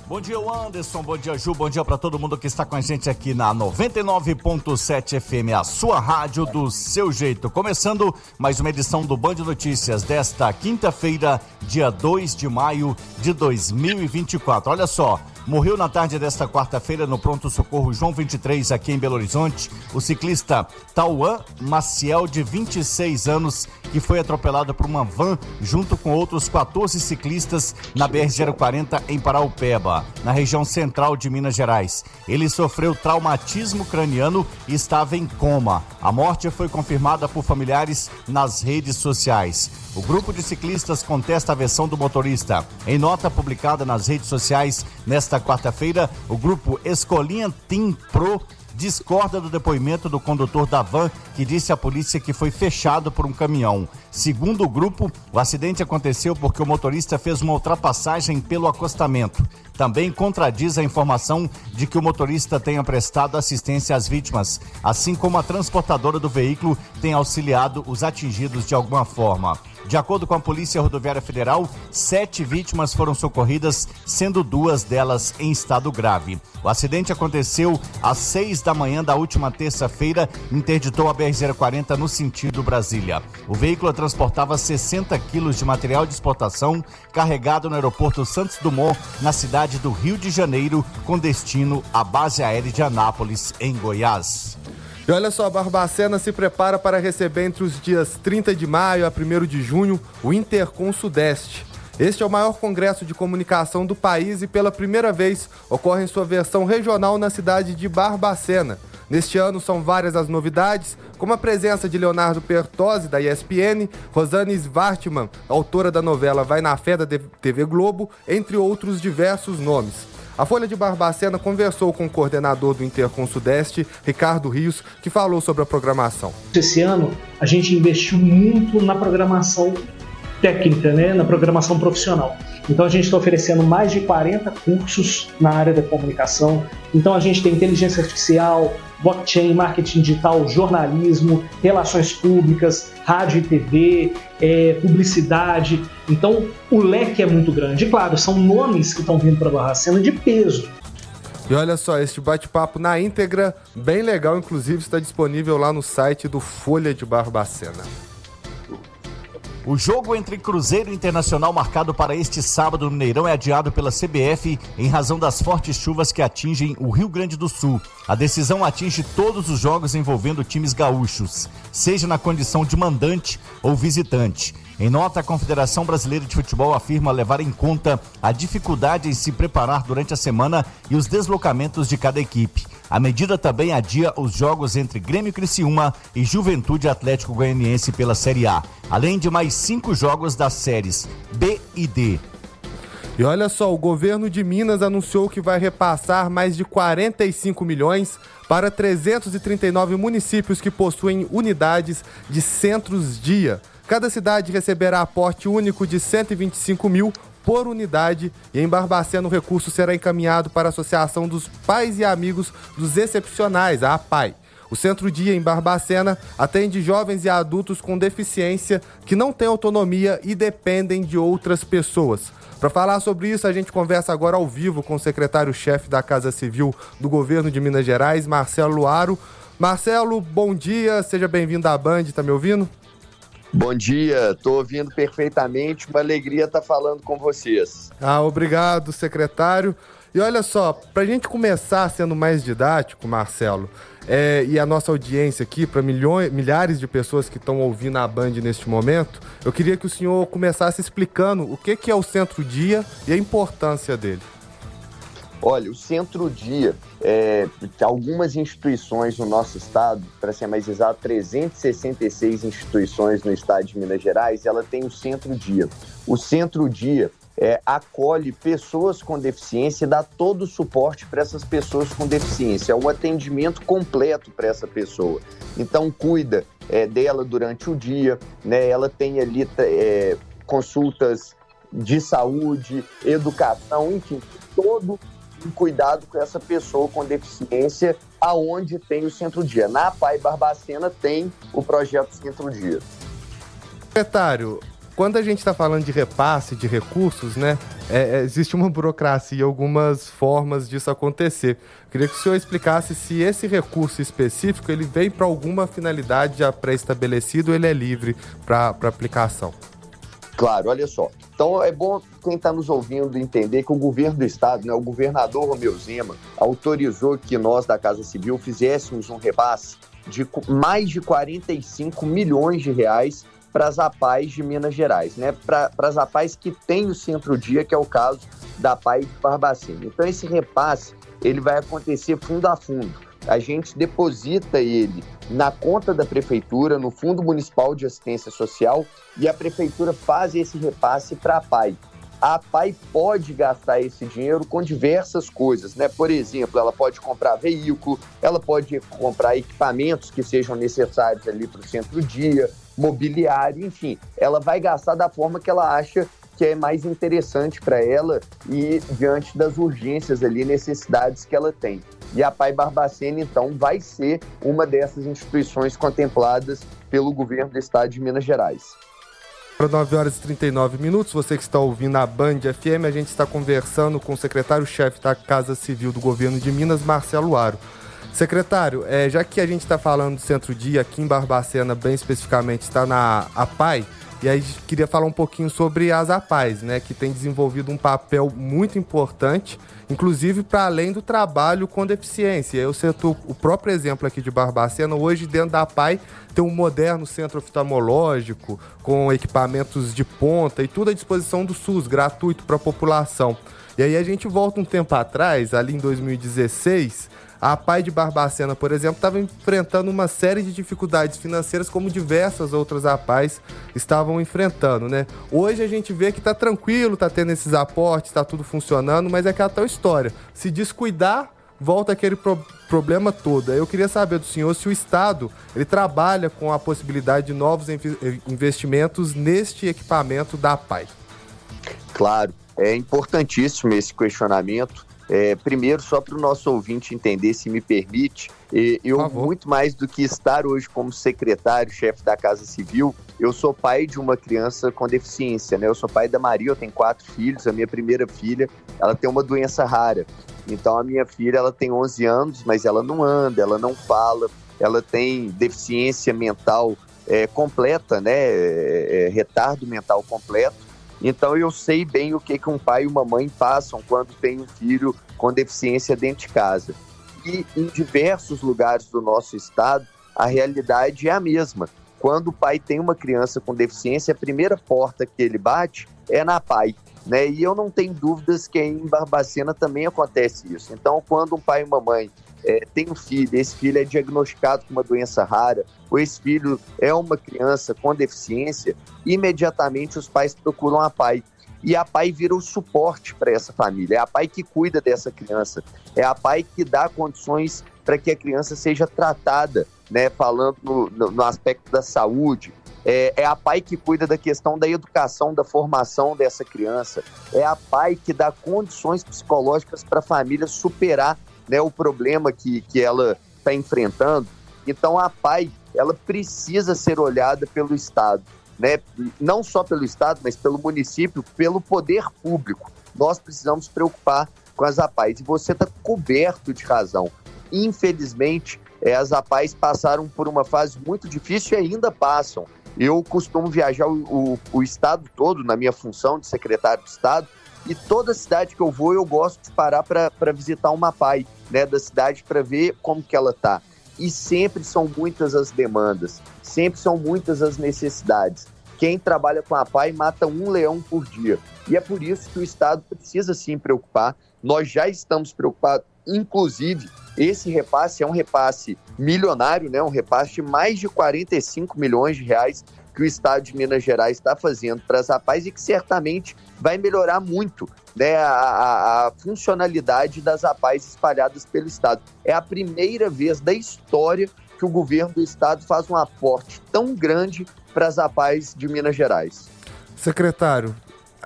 Bom dia, Anderson, bom dia, Ju, bom dia para todo mundo que está com a gente aqui na 99.7 FM, a sua rádio do seu jeito. Começando mais uma edição do Band Notícias desta quinta-feira, dia 2 de maio de 2024. Olha só, morreu na tarde desta quarta-feira no pronto-socorro João 23, aqui em Belo Horizonte, o ciclista Tauan Maciel, de 26 anos, que foi atropelado por uma van junto com outros 14 ciclistas na BR-040 em Paraupeba, na região central de Minas Gerais. Ele sofreu traumatismo craniano e estava em coma. A morte foi confirmada por familiares nas redes sociais. O grupo de ciclistas contesta a versão do motorista. Em nota publicada nas redes sociais nesta quarta-feira, o grupo Escolinha Team Pro discorda do depoimento do condutor da van, que disse à polícia que foi fechado por um caminhão. Segundo o grupo, o acidente aconteceu porque o motorista fez uma ultrapassagem pelo acostamento. Também contradiz a informação de que o motorista tenha prestado assistência às vítimas, assim como a transportadora do veículo tenha auxiliado os atingidos de alguma forma. De acordo com a Polícia Rodoviária Federal, 7 vítimas foram socorridas, sendo 2 delas em estado grave. O acidente aconteceu às 6 da manhã da última terça-feira, interditou a BR-040 no sentido Brasília. O veículo transportava 60 quilos de material de exportação carregado no aeroporto Santos Dumont, na cidade do Rio de Janeiro, com destino à base aérea de Anápolis, em Goiás. E olha só, Barbacena se prepara para receber entre os dias 30 de maio a 1º de junho o Intercom Sudeste. Este é o maior congresso de comunicação do país e pela primeira vez ocorre em sua versão regional na cidade de Barbacena. Neste ano são várias as novidades, como a presença de Leonardo Pertozzi, da ESPN, Rosane Svartman, autora da novela Vai na Fé da TV Globo, entre outros diversos nomes. A Folha de Barbacena conversou com o coordenador do Intercom Sudeste, Ricardo Rios, que falou sobre a programação. Esse ano a gente investiu muito na programação técnica, né? Na programação profissional. Então a gente está oferecendo mais de 40 cursos na área da comunicação. Então a gente tem inteligência artificial, blockchain, marketing digital, jornalismo, relações públicas, rádio e TV, publicidade. Então o leque é muito grande. E claro, são nomes que estão vindo para a Barbacena de peso. E olha só, este bate-papo na íntegra, bem legal, inclusive está disponível lá no site do Folha de Barbacena. O jogo entre Cruzeiro e Internacional, marcado para este sábado no Mineirão, é adiado pela CBF em razão das fortes chuvas que atingem o Rio Grande do Sul. A decisão atinge todos os jogos envolvendo times gaúchos, seja na condição de mandante ou visitante. Em nota, a Confederação Brasileira de Futebol afirma levar em conta a dificuldade em se preparar durante a semana e os deslocamentos de cada equipe. A medida também adia os jogos entre Grêmio Criciúma e Juventude Atlético Goianiense pela Série A, além de mais 5 jogos das séries B e D. E olha só, o governo de Minas anunciou que vai repassar mais de 45 milhões para 339 municípios que possuem unidades de centros-dia. Cada cidade receberá aporte único de 125 mil por unidade e em Barbacena o recurso será encaminhado para a Associação dos Pais e Amigos dos Excepcionais, a APAI. O Centro-Dia em Barbacena atende jovens e adultos com deficiência que não têm autonomia e dependem de outras pessoas. Para falar sobre isso, a gente conversa agora ao vivo com o secretário-chefe da Casa Civil do Governo de Minas Gerais, Marcelo Luaro. Marcelo, bom dia, seja bem-vindo à Band, tá me ouvindo? Bom dia, estou ouvindo perfeitamente, uma alegria estar falando com vocês. Obrigado, secretário. E olha só, para a gente começar sendo mais didático, Marcelo, e a nossa audiência aqui, para milhares de pessoas que estão ouvindo a Band neste momento, eu queria que o senhor começasse explicando o que é o Centro-Dia e a importância dele. Olha, o Centro-Dia, algumas instituições no nosso estado, para ser mais exato, 366 instituições no estado de Minas Gerais, ela tem o Centro-Dia. O Centro-Dia acolhe pessoas com deficiência e dá todo o suporte para essas pessoas com deficiência. É um atendimento completo para essa pessoa. Então, cuida dela durante o dia, né? Ela tem ali consultas de saúde, educação, enfim, todo um cuidado com essa pessoa com deficiência, aonde tem o Centro-Dia. Na APAI Barbacena tem o projeto Centro-Dia. Secretário, quando a gente está falando de repasse de recursos, né, existe uma burocracia, algumas formas disso acontecer. Queria que o senhor explicasse se esse recurso específico ele vem para alguma finalidade já pré-estabelecida ou ele é livre para aplicação. Claro, olha só. Então é bom quem está nos ouvindo entender que o governo do estado, né, o governador Romeu Zema, autorizou que nós da Casa Civil fizéssemos um repasse de mais de 45 milhões de reais para as APAES de Minas Gerais, né? Para as APAES que têm o centro-dia, que é o caso da APAE de Barbacena. Então esse repasse ele vai acontecer fundo a fundo. A gente deposita ele na conta da prefeitura, no Fundo Municipal de Assistência Social, e a prefeitura faz esse repasse para a APAE. A APAE pode gastar esse dinheiro com diversas coisas, né? Por exemplo, ela pode comprar veículo, ela pode comprar equipamentos que sejam necessários ali para o centro-dia, mobiliário, enfim. Ela vai gastar da forma que ela acha que é mais interessante para ela e diante das urgências ali, necessidades que ela tem. E a APAE Barbacena, então, vai ser uma dessas instituições contempladas pelo governo do estado de Minas Gerais. Para 9h39, você que está ouvindo a Band FM, a gente está conversando com o secretário-chefe da Casa Civil do Governo de Minas, Marcelo Aro. Secretário, já que a gente está falando do centro-dia, aqui em Barbacena, bem especificamente, está na APAE, e aí queria falar um pouquinho sobre as APAES, né, que tem desenvolvido um papel muito importante, inclusive para além do trabalho com deficiência. Eu cito o próprio exemplo aqui de Barbacena, hoje dentro da APAE tem um moderno centro oftalmológico, com equipamentos de ponta e tudo à disposição do SUS, gratuito para a população. E aí a gente volta um tempo atrás, ali em 2016... A APAE de Barbacena, por exemplo, estava enfrentando uma série de dificuldades financeiras, como diversas outras APAEs estavam enfrentando, né? Hoje a gente vê que está tranquilo, está tendo esses aportes, está tudo funcionando, mas é aquela tal história. Se descuidar, volta aquele problema todo. Eu queria saber do senhor se o Estado ele trabalha com a possibilidade de novos investimentos neste equipamento da APAE. Claro, é importantíssimo esse questionamento. Primeiro, só para o nosso ouvinte entender, se me permite, eu muito mais do que estar hoje como secretário, chefe da Casa Civil, eu sou pai de uma criança com deficiência, né? Eu sou pai da Maria, eu tenho 4 filhos, a minha primeira filha, ela tem uma doença rara. Então a minha filha, ela tem 11 anos, mas ela não anda, ela não fala, ela tem deficiência mental completa, né? Retardo mental completo. Então eu sei bem o que um pai e uma mãe passam quando tem um filho com deficiência dentro de casa. E em diversos lugares do nosso estado, a realidade é a mesma. Quando o pai tem uma criança com deficiência, a primeira porta que ele bate é na APAE, né? E eu não tenho dúvidas que em Barbacena também acontece isso. Então, quando um pai e uma mãe tem um filho, esse filho é diagnosticado com uma doença rara, ou esse filho é uma criança com deficiência, imediatamente os pais procuram a APAE. E a APAE vira o suporte para essa família, é a APAE que cuida dessa criança, é a APAE que dá condições para que a criança seja tratada, né, falando no aspecto da saúde. É a APAE que cuida da questão da educação, da formação dessa criança, é a APAE que dá condições psicológicas para a família superar, né, o problema que ela está enfrentando. Então a APAE, ela precisa ser olhada pelo Estado, né? Não só pelo Estado, mas pelo município, pelo poder público. Nós precisamos preocupar com as APAEs, e você está coberto de razão. Infelizmente, as APAEs passaram por uma fase muito difícil e ainda passam. Eu costumo viajar o estado todo na minha função de secretário de Estado, e toda cidade que eu vou, eu gosto de parar para visitar uma APAE, né, da cidade, para ver como que ela está. E sempre são muitas as demandas, sempre são muitas as necessidades. Quem trabalha com a APAE mata um leão por dia. E é por isso que o Estado precisa sim preocupar. Nós já estamos preocupados. Inclusive, esse repasse é um repasse milionário, né? Um repasse de mais de 45 milhões de reais que o Estado de Minas Gerais está fazendo para as APAEs e que certamente vai melhorar muito, né, a funcionalidade das APAEs espalhadas pelo Estado. É a primeira vez da história que o governo do Estado faz um aporte tão grande para as APAEs de Minas Gerais. Secretário,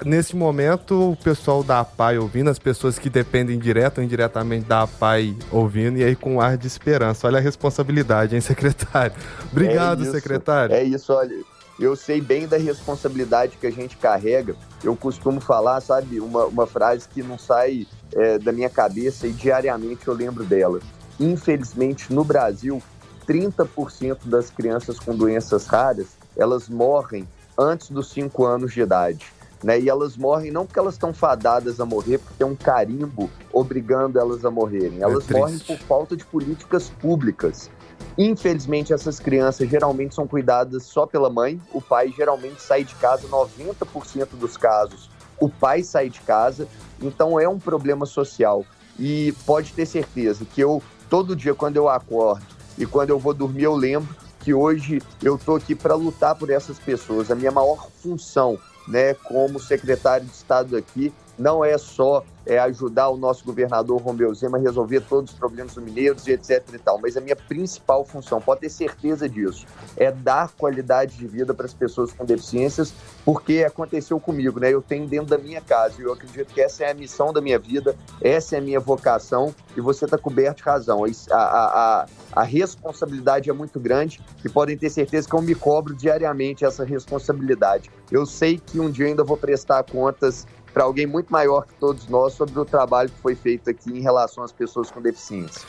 nesse momento o pessoal da APAE ouvindo, as pessoas que dependem direto ou indiretamente da APAE ouvindo, e aí com um ar de esperança. Olha a responsabilidade, hein, secretário? Obrigado, secretário. É isso, olha. eu sei bem da responsabilidade que a gente carrega. Eu costumo falar, sabe, uma frase que não sai da minha cabeça e diariamente eu lembro dela. Infelizmente, no Brasil, 30% das crianças com doenças raras, elas morrem antes dos 5 anos de idade. Né? E elas morrem não porque elas estão fadadas a morrer, porque tem um carimbo obrigando elas a morrerem. Elas morrem por falta de políticas públicas. Infelizmente, essas crianças geralmente são cuidadas só pela mãe. O pai geralmente sai de casa, 90% dos casos, o pai sai de casa. Então, é um problema social. E pode ter certeza que eu, todo dia, quando eu acordo e quando eu vou dormir, eu lembro que hoje eu estou aqui para lutar por essas pessoas. A minha maior função, né, como secretário de Estado aqui, não é só ajudar o nosso governador Romeu Zema a resolver todos os problemas dos mineiros e etc e tal, mas a minha principal função, pode ter certeza disso, é dar qualidade de vida para as pessoas com deficiências, porque aconteceu comigo, né? Eu tenho dentro da minha casa e eu acredito que essa é a missão da minha vida, essa é a minha vocação e você está coberto de razão. A responsabilidade é muito grande e podem ter certeza que eu me cobro diariamente essa responsabilidade. Eu sei que um dia ainda vou prestar contas para alguém muito maior que todos nós sobre o trabalho que foi feito aqui em relação às pessoas com deficiência.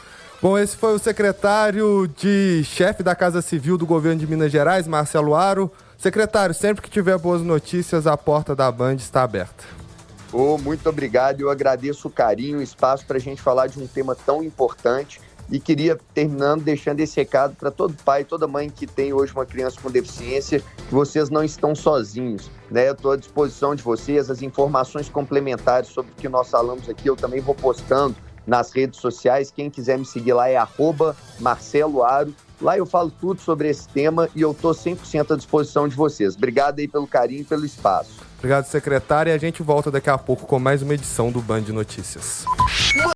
Bom, esse foi o secretário de chefe da Casa Civil do governo de Minas Gerais, Marcelo Aro. Secretário, sempre que tiver boas notícias, a porta da Band está aberta. Muito obrigado, eu agradeço o carinho, o espaço para a gente falar de um tema tão importante. E queria, terminando, deixando esse recado para todo pai, toda mãe que tem hoje uma criança com deficiência, que vocês não estão sozinhos, né? Eu estou à disposição de vocês, as informações complementares sobre o que nós falamos aqui, eu também vou postando nas redes sociais. Quem quiser me seguir lá é @MarceloAro. Lá eu falo tudo sobre esse tema e eu estou 100% à disposição de vocês. Obrigado aí pelo carinho e pelo espaço. Obrigado, secretário, e a gente volta daqui a pouco com mais uma edição do Band Notícias.